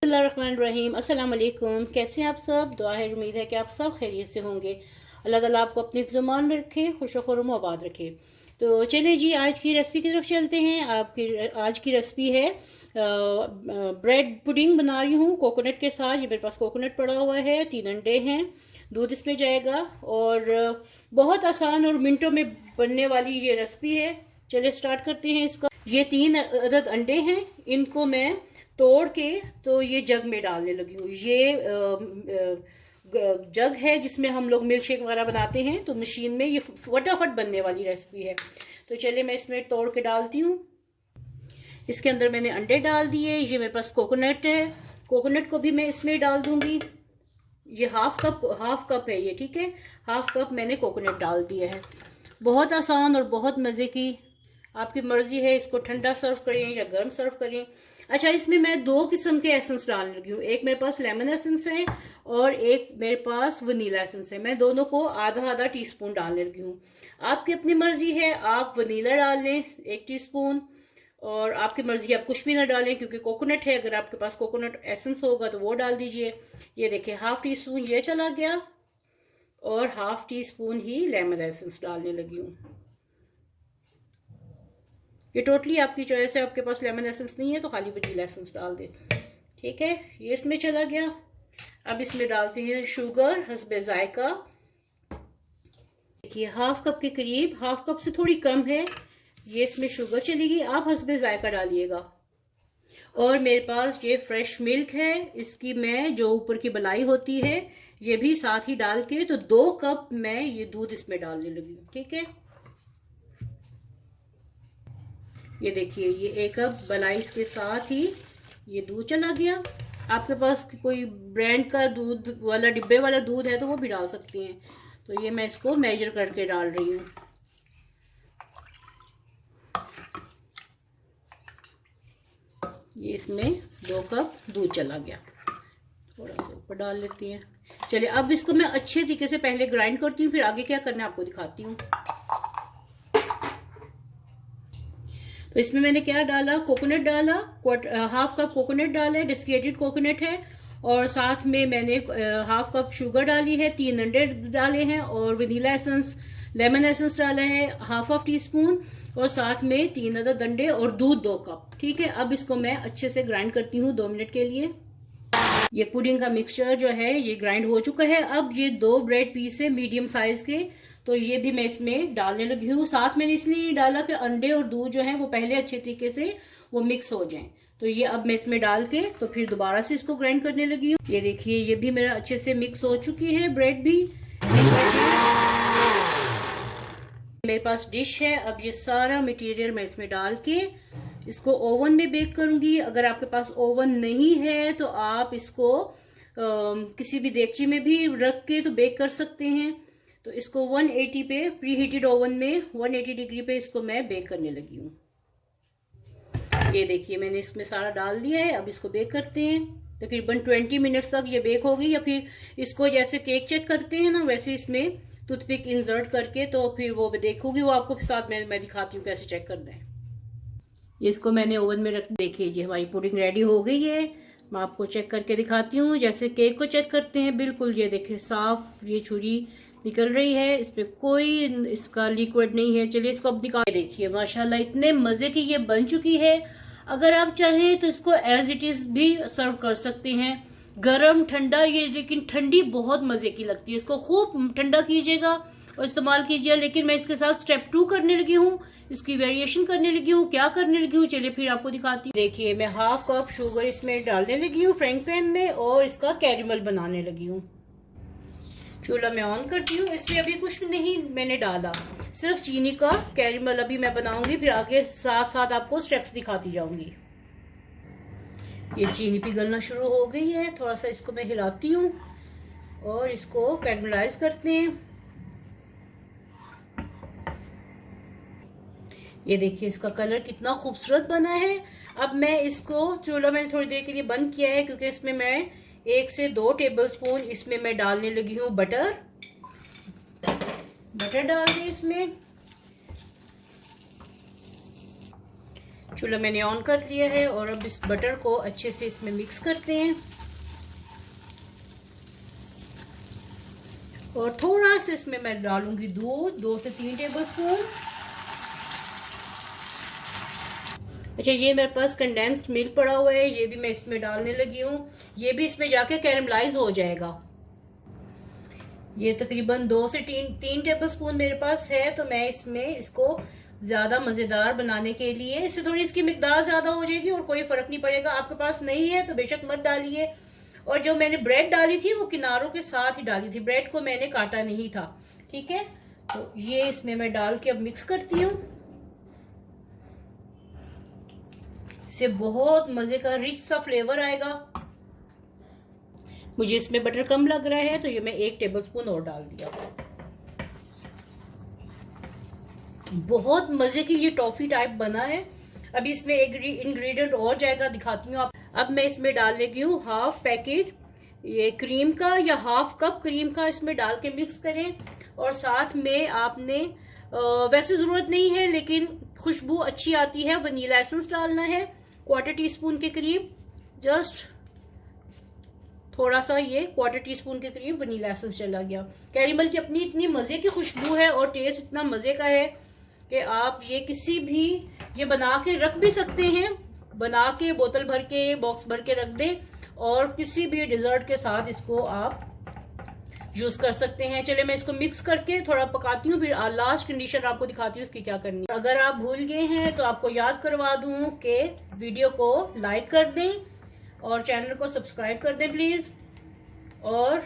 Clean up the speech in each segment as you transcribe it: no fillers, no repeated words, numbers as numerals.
रहीम अस्सलाम वालेकुम। कैसे हैं आप सब? दुआ है, उम्मीद है कि आप सब खैरियत से होंगे। अल्लाह ताला आपको अपने ज़ुबान में रखे, खुश खुरम आबाद रखे। तो चलिए जी, आज की रेसिपी की तरफ चलते हैं। आपकी आज की रेसिपी है ब्रेड पुडिंग बना रही हूँ कोकोनट के साथ। ये मेरे पास कोकोनट पड़ा हुआ है, 3 अंडे हैं, दूध इसमें जाएगा और बहुत आसान और मिनटों में बनने वाली ये रेसिपी है। चलिए स्टार्ट करते हैं इसका। ये 3 अदद अंडे हैं, इनको मैं तोड़ के तो ये जग में डालने लगी हूँ। ये जग है जिसमें हम लोग मिल्क शेक वगैरह बनाते हैं, तो मशीन में ये फटाफट बनने वाली रेसिपी है। तो चलिए मैं इसमें तोड़ के डालती हूँ। इसके अंदर मैंने अंडे डाल दिए। ये मेरे पास कोकोनट है, कोकोनट को भी मैं इसमें डाल दूंगी। ये हाफ कप है ये, ठीक है। हाफ कप मैंने कोकोनट डाल दिया है। बहुत आसान और बहुत मज़े की, आपकी मर्जी है इसको ठंडा सर्व करें या गर्म सर्व करें। अच्छा, इसमें मैं 2 किस्म के एसेंस डालने लगी हूँ। एक मेरे पास लेमन एसेंस है और एक मेरे पास वनीला एसेंस है। मैं दोनों को आधा आधा टीस्पून डालने लगी हूँ। आपकी अपनी मर्जी है, आप वनीला डाल लें 1 टीस्पून, और आपकी मर्जी आप कुछ भी ना डालें क्योंकि कोकोनट है। अगर आपके पास कोकोनट एसेंस होगा तो वो डाल दीजिए। ये देखिए, हाफ टी स्पून ये चला गया और हाफ टी स्पून ही लेमन एसेंस डालने लगी हूँ। ये टोटली आपकी चॉइस है। आपके पास लेमन एसेंस नहीं है तो खाली वनीला एसेंस डाल दें, ठीक है। ये इसमें चला गया। अब इसमें डालते हैं शुगर हस्बे जायका। देखिए, हाफ कप के करीब, हाफ कप से थोड़ी कम है, ये इसमें शुगर चलेगी। आप हस्बे जायका डालिएगा। और मेरे पास ये फ्रेश मिल्क है, इसकी मैं जो ऊपर की बलाई होती है ये भी साथ ही डाल के, तो 2 कप मैं ये दूध इसमें डालने लगी हूँ, ठीक है। ये देखिए, ये 1 कप बलाई के साथ ही ये दूध चला गया। आपके पास कोई ब्रांड का दूध वाला, डिब्बे वाला दूध है तो वो भी डाल सकती हैं। तो ये मैं इसको मेजर करके डाल रही हूँ। ये इसमें 2 कप दूध चला गया। थोड़ा सा ऊपर डाल लेती हैं। चलिए, अब इसको मैं अच्छे तरीके से पहले ग्राइंड करती हूँ, फिर आगे क्या करना है आपको दिखाती हूँ। तो इसमें मैंने क्या डाला, कोकोनट डाला, हाफ कप कोकोनट डाला है, डेस्टिलेटेड कोकोनट है, और साथ में मैंने हाफ कप शुगर डाली है, 3 अंडे डाले हैं, और वनीला एसेंस, लेमन एसेंस डाला है हाफ टी स्पून, और साथ में 3 अदद अंडे और दूध 2 कप, ठीक है। अब इसको मैं अच्छे से ग्राइंड करती हूँ 2 मिनट के लिए। ये पुडिंग का मिक्सचर जो है ये ग्राइंड हो चुका है। अब ये 2 ब्रेड पीस है मीडियम साइज के, तो ये भी मैं इसमें डालने लगी हूँ। साथ मैंने इसलिए डाला कि अंडे और दूध जो है वो पहले अच्छे तरीके से वो मिक्स हो जाएं। तो ये अब मैं इसमें डाल के तो फिर दोबारा से इसको ग्राइंड करने लगी हूँ। ये देखिए, ये भी मेरा अच्छे से मिक्स हो चुकी है ब्रेड भी। मेरे पास डिश है। अब ये सारा मटेरियल मैं इसमें डाल के इसको ओवन में बेक करूंगी। अगर आपके पास ओवन नहीं है तो आप इसको किसी भी देगची में भी रख के तो बेक कर सकते हैं। तो इसको 180 पे प्री हीटेड ओवन में 180 डिग्री पे इसको मैं बेक करने लगी हूँ। ये देखिए, मैंने इसमें सारा डाल दिया है। अब इसको बेक करते हैं। तकरीबन 20 मिनट्स तक ये बेक होगी, या फिर इसको जैसे केक चेक करते हैं ना वैसे इसमें टूथपिक इंसर्ट करके तो फिर वो देखोगी, वो आपको साथ में मैं दिखाती हूँ कैसे चेक करना है। ये इसको मैंने ओवन में रख, देखिए ये हमारी पुडिंग रेडी हो गई है। मैं आपको चेक करके दिखाती हूँ जैसे केक को चेक करते हैं। बिल्कुल ये देखिए, साफ ये छुरी निकल रही है, इस पे कोई इसका लिक्विड नहीं है। चलिए इसको अब निकाल, देखिए माशाल्लाह इतने मजे की ये बन चुकी है। अगर आप चाहें तो इसको एज इट इज भी सर्व कर सकते हैं, गरम ठंडा। ये लेकिन ठंडी बहुत मजे की लगती है, इसको खूब ठंडा कीजिएगा और इस्तेमाल कीजिए। लेकिन मैं इसके साथ स्टेप 2 करने लगी हूँ, इसकी वेरिएशन करने लगी हूँ। क्या करने लगी हूँ चलिए फिर आपको दिखाती हूँ। देखिए, मैं हाफ कप शुगर इसमें डालने लगी हूँ फ्राइंग पैन में, और इसका कैरेमल बनाने लगी हूँ। चूल्हा मैं ऑन करती हूँ। इसमें अभी कुछ नहीं मैंने डाला, सिर्फ चीनी का कैरेमल अभी मैं बनाऊंगी, फिर आगे साथ साथ आपको स्टेप्स दिखाती जाऊंगी। ये चीनी पिघलना शुरू हो गई है। थोड़ा सा इसको मैं हिलाती हूँ और इसको कैरेमलाइज करते हैं। ये देखिए, इसका कलर कितना खूबसूरत बना है। अब मैं इसको, चूल्हा मैंने थोड़ी देर के लिए बंद किया है क्योंकि इसमें मैं 1 से 2 टेबलस्पून इसमें मैं डालने लगी हूँ बटर। बटर डाल दी इसमें। चूल्हा मैंने ऑन कर लिया है और अब इस बटर को अच्छे से इसमें मिक्स करते हैं और थोड़ा सा इसमें मैं डालूंगी दूध, 2 से 3 टेबलस्पून। अच्छा, ये मेरे पास कंडेंस्ड मिल्क पड़ा हुआ है, ये भी मैं इसमें डालने लगी हूँ। ये भी इसमें जाके कैरमलाइज हो जाएगा। ये तकरीबन 2 से 3 टेबलस्पून मेरे पास है। तो मैं इसमें इसको ज़्यादा मज़ेदार बनाने के लिए, इससे थोड़ी इसकी मिकदार ज़्यादा हो जाएगी और कोई फ़र्क नहीं पड़ेगा। आपके पास नहीं है तो बेशक मत डालिए। और जो मैंने ब्रेड डाली थी वो किनारों के साथ ही डाली थी, ब्रेड को मैंने काटा नहीं था। ठीक है, तो ये इसमें मैं डाल के अब मिक्स करती हूँ। इससे बहुत मज़े का रिच सा फ्लेवर आएगा। मुझे इसमें बटर कम लग रहा है तो ये मैं 1 टेबलस्पून और डाल दिया। बहुत मजे की ये टॉफी टाइप बना है। अभी इसमें एक इंग्रेडिएंट और जाएगा, दिखाती हूँ आप। अब मैं इसमें डाल लेगी हूँ हाफ पैकेट ये क्रीम का या हाफ कप क्रीम का, इसमें डाल के मिक्स करें। और साथ में आपने वैसे जरूरत नहीं है लेकिन खुशबू अच्छी आती है, वनीला एसेंस डालना है 1/4 टीस्पून के करीब। जस्ट थोड़ा सा ये 1/4 टीस्पून के करीब वनीला एसेंस चला गया। कैरेमल की अपनी इतनी मजे की खुशबू है और टेस्ट इतना मजे का है कि आप ये किसी भी, ये बना के रख भी सकते हैं, बना के बोतल भर के बॉक्स भर के रख दें और किसी भी डिजर्ट के साथ इसको आप यूज कर सकते हैं। चलिए मैं इसको मिक्स करके थोड़ा पकाती हूँ, फिर लास्ट कंडीशन आपको दिखाती हूँ इसकी क्या करनी है। अगर आप भूल गए हैं तो आपको याद करवा दूं कि वीडियो को लाइक कर दें और चैनल को सब्सक्राइब कर दें प्लीज। और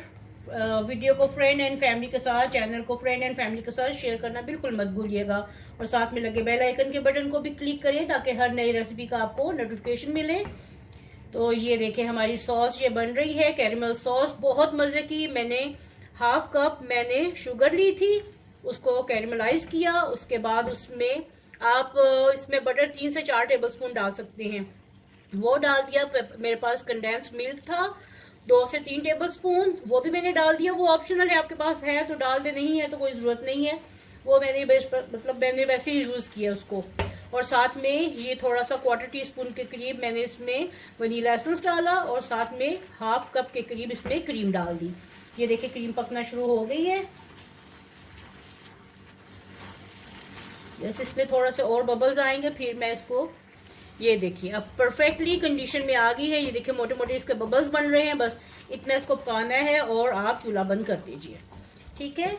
वीडियो को फ्रेंड एंड फैमिली के साथ, चैनल को फ्रेंड एंड फैमिली के साथ शेयर करना बिल्कुल मत भूलिएगा। और साथ में लगे बेल आइकन के बटन को भी क्लिक करें ताकि हर नई रेसिपी का आपको नोटिफिकेशन मिले। तो ये देखें हमारी सॉस ये बन रही है, कैरेमल सॉस बहुत मजे की। मैंने हाफ कप मैंने शुगर ली थी, उसको कैरेमलाइज किया। उसके बाद उसमें आप इसमें बटर 3 से 4 टेबलस्पून डाल सकते हैं, वो डाल दिया। मेरे पास कंडेंस्ड मिल्क था 2 से 3 टेबलस्पून, वो भी मैंने डाल दिया। वो ऑप्शनल है, आपके पास है तो डाल दे, नहीं है तो कोई जरूरत नहीं है। वो मैंने मैंने वैसे ही यूज किया उसको। और साथ में ये थोड़ा सा 1/4 टीस्पून के करीब मैंने इसमें वनीला एसेंस डाला और साथ में हाफ कप के करीब इसमें क्रीम डाल दी। ये देखिए क्रीम पकना शुरू हो गई है। जैसे इसमें थोड़ा सा और बबल्स आएंगे फिर मैं इसको, ये देखिए अब परफेक्टली कंडीशन में आ गई है। ये देखिए मोटे मोटे इसके बबल्स बन रहे हैं, बस इतना इसको पकाना है और आप चूल्हा बंद कर दीजिए। ठीक है,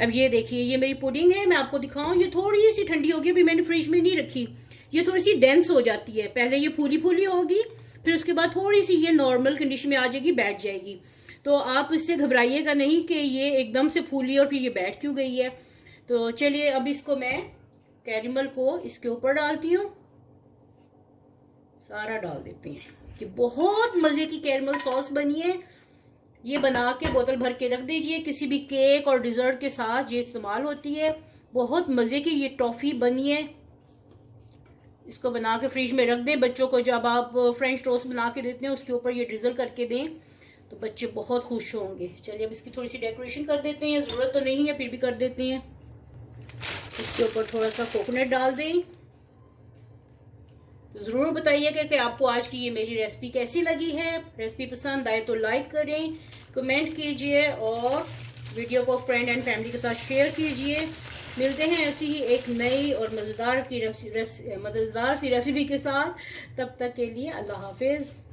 अब ये देखिए ये मेरी पुडिंग है, मैं आपको दिखाऊं। ये थोड़ी सी ठंडी होगी, अभी मैंने फ्रिज में नहीं रखी। ये थोड़ी सी डेंस हो जाती है, पहले ये फूली फूली होगी, फिर उसके बाद थोड़ी सी ये नॉर्मल कंडीशन में आ जाएगी, बैठ जाएगी। तो आप इससे घबराइएगा नहीं कि ये एकदम से फूली और फिर ये बैठ क्यों गई है। तो चलिए अब इसको मैं कैरेमल को इसके ऊपर डालती हूँ, सारा डाल देती हैं। कि बहुत मजे की कैरेमल सॉस बनी है। ये बना के बोतल भर के रख दीजिए, किसी भी केक और डिजर्ट के साथ ये इस्तेमाल होती है। बहुत मजे की ये टॉफी बनी है। इसको बना के फ्रिज में रख दें। बच्चों को जब आप फ्रेंच टोस्ट बना के देते हैं उसके ऊपर ये ड्रिजल करके दें तो बच्चे बहुत खुश होंगे। चलिए अब इसकी थोड़ी सी डेकोरेशन कर देते हैं, जरूरत तो नहीं है फिर भी कर देते हैं। इसके ऊपर थोड़ा सा कोकोनट डाल दें। तो ज़रूर बताइएगा कि आपको आज की ये मेरी रेसिपी कैसी लगी है। रेसिपी पसंद आए तो लाइक करें, कमेंट कीजिए और वीडियो को फ्रेंड एंड फैमिली के साथ शेयर कीजिए। मिलते हैं ऐसी ही एक नई और मज़ेदार सी रेसिपी के साथ। तब तक के लिए अल्लाह हाफिज़।